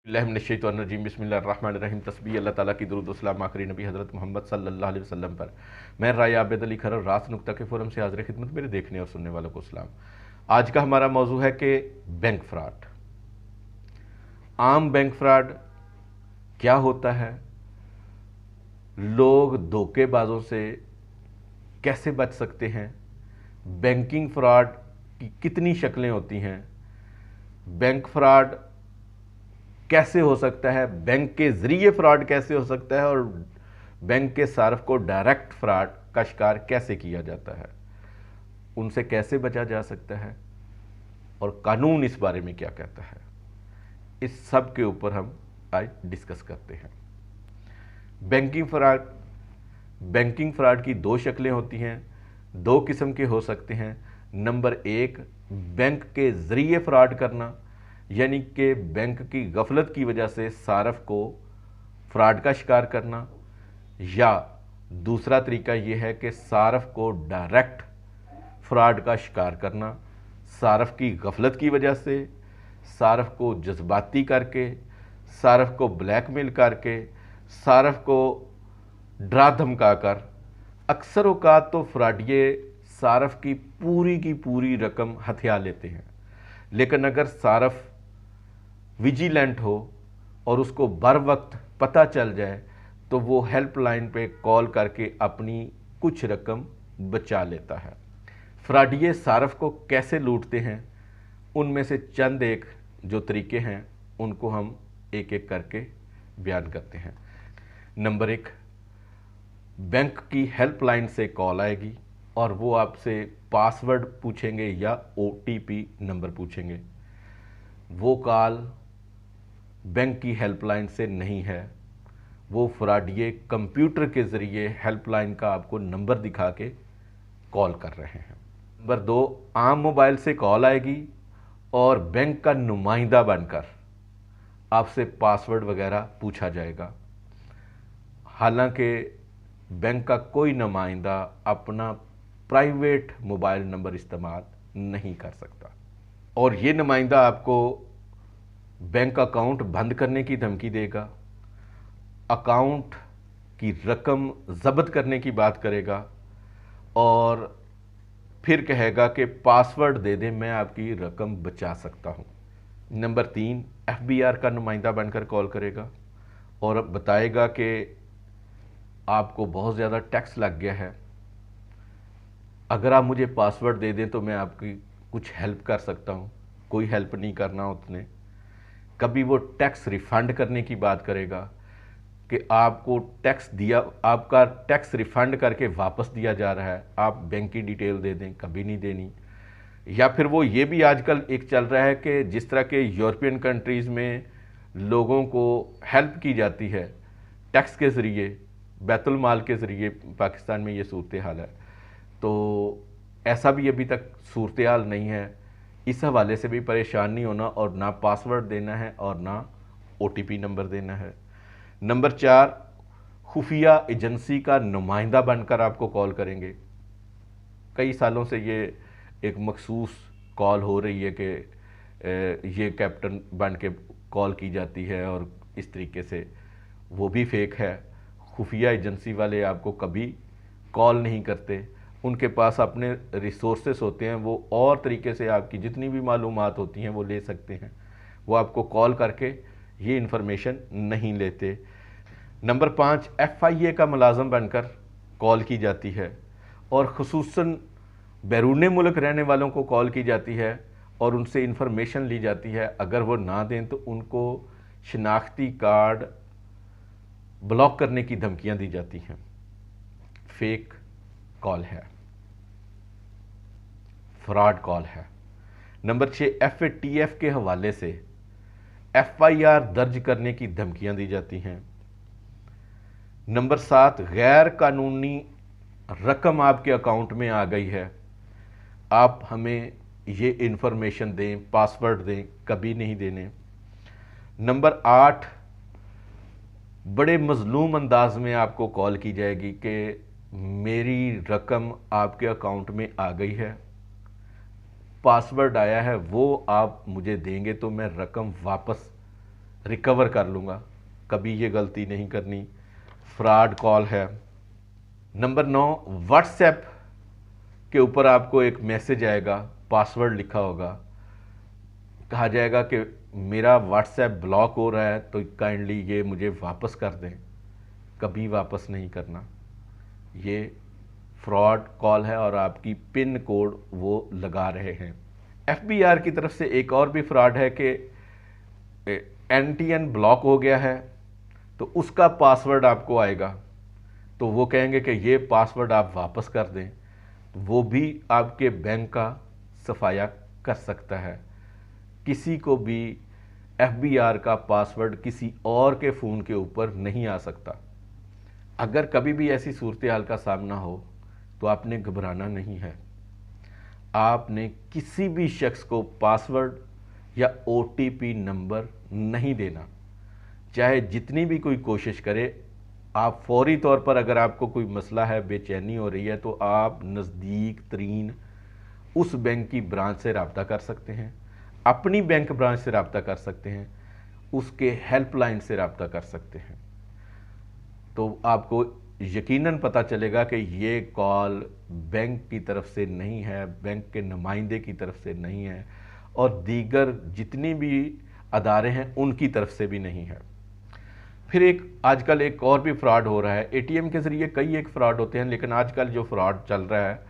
बिस्मिल्लाहिर्रहमानिर्रहीम बिस्मिल्लाहिर्रहमानिर्रहीम तस्बीह अल्लाह ताला की दुरूद व सलाम आखिरी नबी हज़रत मोहम्मद सल्लल्लाहु अलैहि वसल्लम पर। मैं राय आबिद अली खरर रास नुक्ता के फोरम से हाज़िर खिदमत मेरे देखने और सुनने वालों को सलाम। आज का हमारा मौजू है कि बैंक फ्रॉड। आम बैंक फ्रॉड क्या होता है, लोग धोखेबाजों से कैसे बच सकते हैं, बैंकिंग फ्रॉड की कितनी शक्लें होती हैं, बैंक फ्रॉड कैसे हो सकता है, बैंक के ज़रिए फ्रॉड कैसे हो सकता है और बैंक के सार्फ को डायरेक्ट फ्रॉड का शिकार कैसे किया जाता है, उनसे कैसे बचा जा सकता है और कानून इस बारे में क्या कहता है, इस सब के ऊपर हम आज डिस्कस करते हैं। बैंकिंग फ्रॉड की दो शक्लें होती हैं, दो किस्म के हो सकते हैं। नंबर एक, बैंक के ज़रिए फ्रॉड करना, यानी कि बैंक की गफलत की वजह से सारफ को फ्रॉड का शिकार करना, या दूसरा तरीका यह है कि सारफ को डायरेक्ट फ्रॉड का शिकार करना, सारफ की गफलत की वजह से, सारफ को जज्बाती करके, सारफ को ब्लैकमेल करके, सारफ को डरा धमका कर। अक्सर औकात तो फ्रॉडिये सारफ की पूरी रकम हथिया लेते हैं, लेकिन अगर सारफ विजिलेंट हो और उसको बर वक्त पता चल जाए तो वो हेल्पलाइन पे कॉल करके अपनी कुछ रकम बचा लेता है। फ्रॉडिये सारफ को कैसे लूटते हैं, उनमें से चंद एक जो तरीके हैं उनको हम एक एक करके बयान करते हैं। नंबर एक, बैंक की हेल्पलाइन से कॉल आएगी और वो आपसे पासवर्ड पूछेंगे या ओटीपी नंबर पूछेंगे। वो कॉल बैंक की हेल्पलाइन से नहीं है, वो फ्रॉडिये कंप्यूटर के ज़रिए हेल्पलाइन का आपको नंबर दिखा के कॉल कर रहे हैं। नंबर दो, आम मोबाइल से कॉल आएगी और बैंक का नुमाइंदा बनकर आपसे पासवर्ड वगैरह पूछा जाएगा। हालांकि बैंक का कोई नुमाइंदा अपना प्राइवेट मोबाइल नंबर इस्तेमाल नहीं कर सकता और ये नुमाइंदा आपको बैंक अकाउंट बंद करने की धमकी देगा, अकाउंट की रकम ज़ब्त करने की बात करेगा और फिर कहेगा कि पासवर्ड दे दें, मैं आपकी रकम बचा सकता हूँ। नंबर तीन, एफबीआर का नुमाइंदा बनकर कॉल करेगा और बताएगा कि आपको बहुत ज़्यादा टैक्स लग गया है, अगर आप मुझे पासवर्ड दे दें तो मैं आपकी कुछ हेल्प कर सकता हूँ। कोई हेल्प नहीं करना उसने। कभी वो टैक्स रिफ़ंड करने की बात करेगा कि आपको टैक्स दिया, आपका टैक्स रिफ़ंड करके वापस दिया जा रहा है, आप बैंक की डिटेल दे दें, कभी नहीं देनी। या फिर वो ये भी आजकल एक चल रहा है कि जिस तरह के यूरोपियन कंट्रीज़ में लोगों को हेल्प की जाती है टैक्स के ज़रिए, बैतुल माल के ज़रिए, पाकिस्तान में ये सूरत हाल है, तो ऐसा भी अभी तक सूरत हाल नहीं है। इस हवाले से भी परेशान नहीं होना और ना पासवर्ड देना है और ना ओटीपी नंबर देना है। नंबर चार, खुफिया एजेंसी का नुमाइंदा बनकर आपको कॉल करेंगे। कई सालों से ये एक मखसूस कॉल हो रही है कि ये कैप्टन बन के कॉल की जाती है और इस तरीके से, वो भी फेक है। खुफिया एजेंसी वाले आपको कभी कॉल नहीं करते, उनके पास अपने रिसोर्सेस होते हैं, वो और तरीके से आपकी जितनी भी मालूमात होती हैं वो ले सकते हैं, वो आपको कॉल करके ये इन्फॉर्मेशन नहीं लेते। नंबर पाँच, एफआईए का मुलाजम बनकर कॉल की जाती है और ख़ुसूसन बैरून मुल्क रहने वालों को कॉल की जाती है और उनसे इन्फॉर्मेशन ली जाती है। अगर वो ना दें तो उनको शनाख्ती कार्ड ब्लॉक करने की धमकियां दी जाती हैं। फेक कॉल है, फ्रॉड कॉल है। नंबर 6, एफएटीएफ के हवाले से एफआईआर दर्ज करने की धमकियां दी जाती हैं। नंबर 7, गैर कानूनी रकम आपके अकाउंट में आ गई है, आप हमें ये इन्फॉर्मेशन दें, पासवर्ड दें, कभी नहीं देने। नंबर 8, बड़े मजलूम अंदाज में आपको कॉल की जाएगी कि मेरी रकम आपके अकाउंट में आ गई है, पासवर्ड आया है, वो आप मुझे देंगे तो मैं रकम वापस रिकवर कर लूँगा, कभी ये गलती नहीं करनी। फ्रॉड कॉल है। नंबर 9, व्हाट्सएप के ऊपर आपको एक मैसेज आएगा, पासवर्ड लिखा होगा, कहा जाएगा कि मेरा व्हाट्सएप ब्लॉक हो रहा है तो काइंडली ये मुझे वापस कर दें। कभी वापस नहीं करना, ये फ्रॉड कॉल है और आपकी पिन कोड वो लगा रहे हैं। एफबीआर की तरफ से एक और भी फ्रॉड है कि एनटीएन ब्लॉक हो गया है तो उसका पासवर्ड आपको आएगा, तो वो कहेंगे कि ये पासवर्ड आप वापस कर दें। वो भी आपके बैंक का सफाया कर सकता है। किसी को भी एफबीआर का पासवर्ड किसी और के फ़ोन के ऊपर नहीं आ सकता। अगर कभी भी ऐसी सूरत हाल का सामना हो तो आपने घबराना नहीं है। आपने किसी भी शख्स को पासवर्ड या ओटीपी नंबर नहीं देना, चाहे जितनी भी कोई कोशिश करे। आप फौरी तौर पर, अगर आपको कोई मसला है, बेचैनी हो रही है, तो आप नज़दीक तरीन उस बैंक की ब्रांच से रब्ता कर सकते हैं, अपनी बैंक ब्रांच से रब्ता कर सकते हैं, उसके हेल्पलाइन से रब्ता कर सकते हैं। तो आपको यकीनन पता चलेगा कि ये कॉल बैंक की तरफ से नहीं है, बैंक के नुमाइंदे की तरफ से नहीं है, और दीगर जितनी भी अदारे हैं उनकी तरफ से भी नहीं है। फिर आजकल एक और भी फ्रॉड हो रहा है। एटीएम के ज़रिए कई एक फ़्रॉड होते हैं, लेकिन आजकल जो फ्रॉड चल रहा है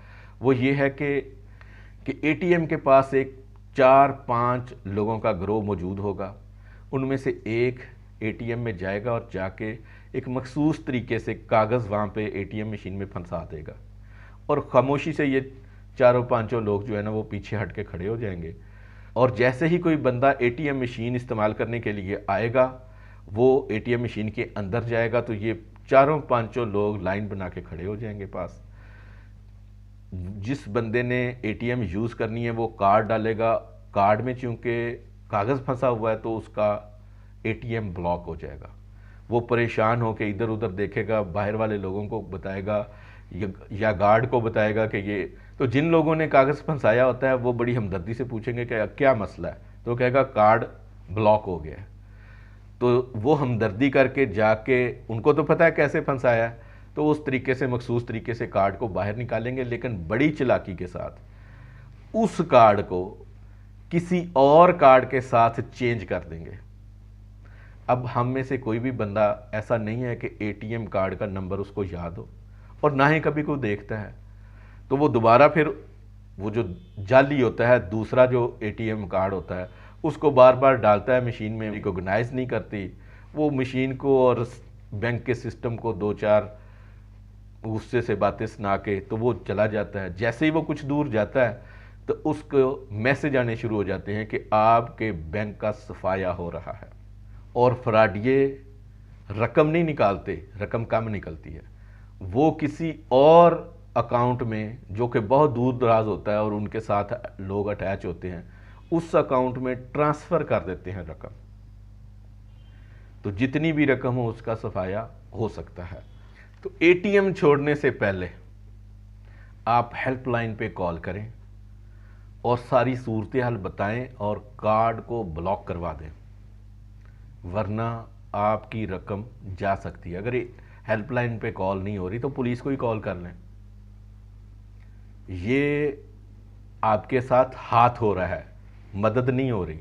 वो ये है कि एटीएम के पास एक 4-5 लोगों का गिरोह मौजूद होगा। उनमें से एक एटीएम में जाएगा और जाके एक मखसूस तरीके से कागज़ वहाँ पे एटीएम मशीन में फंसा देगा, और ख़ामोशी से ये 4-5 लोग जो है ना वो पीछे हट के खड़े हो जाएंगे। और जैसे ही कोई बंदा एटीएम मशीन इस्तेमाल करने के लिए आएगा, वो एटीएम मशीन के अंदर जाएगा, तो ये 4-5 लोग लाइन बना के खड़े हो जाएंगे पास। जिस बंदे ने एटीएम यूज़ करनी है वो कार्ड डालेगा, कार्ड में चूँकि कागज़ फंसा हुआ है तो उसका एटीएम ब्लॉक हो जाएगा। वो परेशान हो के इधर उधर देखेगा, बाहर वाले लोगों को बताएगा या गार्ड को बताएगा कि ये, तो जिन लोगों ने कागज़ फंसाया होता है वो बड़ी हमदर्दी से पूछेंगे कि क्या मसला है, तो कहेगा कार्ड ब्लॉक हो गया है। तो वो हमदर्दी करके जाके, उनको तो पता है कैसे फंसाया है, तो उस तरीके से मखसूस तरीके से कार्ड को बाहर निकालेंगे, लेकिन बड़ी चालाकी के साथ उस कार्ड को किसी और कार्ड के साथ चेंज कर देंगे। अब हम में से कोई भी बंदा ऐसा नहीं है कि एटीएम कार्ड का नंबर उसको याद हो, और ना ही कभी कोई देखता है, तो वो दोबारा फिर वो जो जाली होता है, दूसरा जो एटीएम कार्ड होता है, उसको बार बार डालता है मशीन में, रिकॉग्नाइज नहीं करती वो मशीन को और बैंक के सिस्टम को 2-4 गुस्से से बातें सुना के, तो वो चला जाता है। जैसे ही वो कुछ दूर जाता है तो उसको मैसेज आने शुरू हो जाते हैं कि आपके बैंक का सफाया हो रहा है। और फ्रॉडिये रकम नहीं निकालते, रकम कम निकलती है, वो किसी और अकाउंट में जो कि बहुत दूर दराज होता है और उनके साथ लोग अटैच होते हैं, उस अकाउंट में ट्रांसफ़र कर देते हैं रकम। तो जितनी भी रकम हो उसका सफाया हो सकता है। तो एटीएम छोड़ने से पहले आप हेल्पलाइन पे कॉल करें और सारी सूरत हाल बताएं और कार्ड को ब्लॉक करवा दें, वरना आपकी रकम जा सकती है। अगर हेल्पलाइन पे कॉल नहीं हो रही तो पुलिस को ही कॉल कर लें। ये आपके साथ हाथ हो रहा है, मदद नहीं हो रही।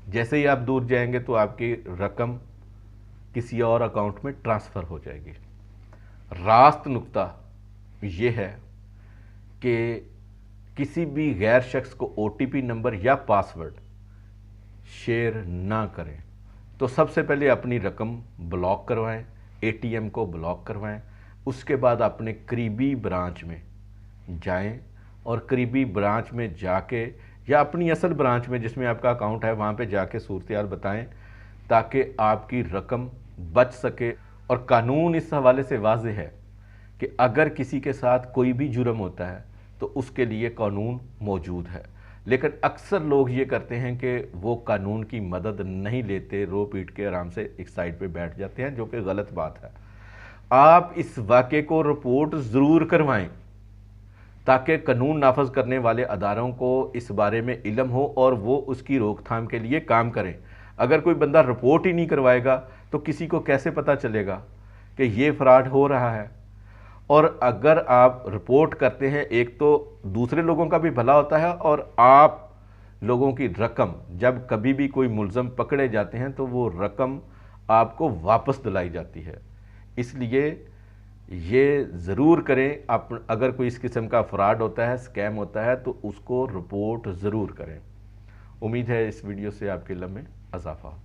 जैसे ही आप दूर जाएंगे तो आपकी रकम किसी और अकाउंट में ट्रांसफ़र हो जाएगी। रास्त नुक्ता ये है कि किसी भी गैर शख्स को ओटीपी नंबर या पासवर्ड शेयर ना करें। तो सबसे पहले अपनी रकम ब्लॉक करवाएं, एटीएम को ब्लॉक करवाएं। उसके बाद अपने करीबी ब्रांच में जाएं और करीबी ब्रांच में जाके या अपनी असल ब्रांच में जिसमें आपका अकाउंट है वहाँ पे जाके सूरत हाल बताएं, ताकि आपकी रकम बच सके। और कानून इस हवाले से वाज़ेह है कि अगर किसी के साथ कोई भी जुर्म होता है तो उसके लिए कानून मौजूद है, लेकिन अक्सर लोग ये करते हैं कि वो कानून की मदद नहीं लेते, रो पीट के आराम से एक साइड पे बैठ जाते हैं, जो कि गलत बात है। आप इस वाक़े को रिपोर्ट ज़रूर करवाएं ताकि कानून नाफज करने वाले अदारों को इस बारे में इल्म हो और वो उसकी रोकथाम के लिए काम करें। अगर कोई बंदा रिपोर्ट ही नहीं करवाएगा तो किसी को कैसे पता चलेगा कि ये फ्रॉड हो रहा है। और अगर आप रिपोर्ट करते हैं, एक तो दूसरे लोगों का भी भला होता है, और आप लोगों की रकम, जब कभी भी कोई मुलज़म पकड़े जाते हैं तो वो रकम आपको वापस दिलाई जाती है। इसलिए ये ज़रूर करें, आप अगर कोई इस किस्म का फ्रॉड होता है, स्कैम होता है, तो उसको रिपोर्ट ज़रूर करें। उम्मीद है इस वीडियो से आपके इल्म में इजाफा हो।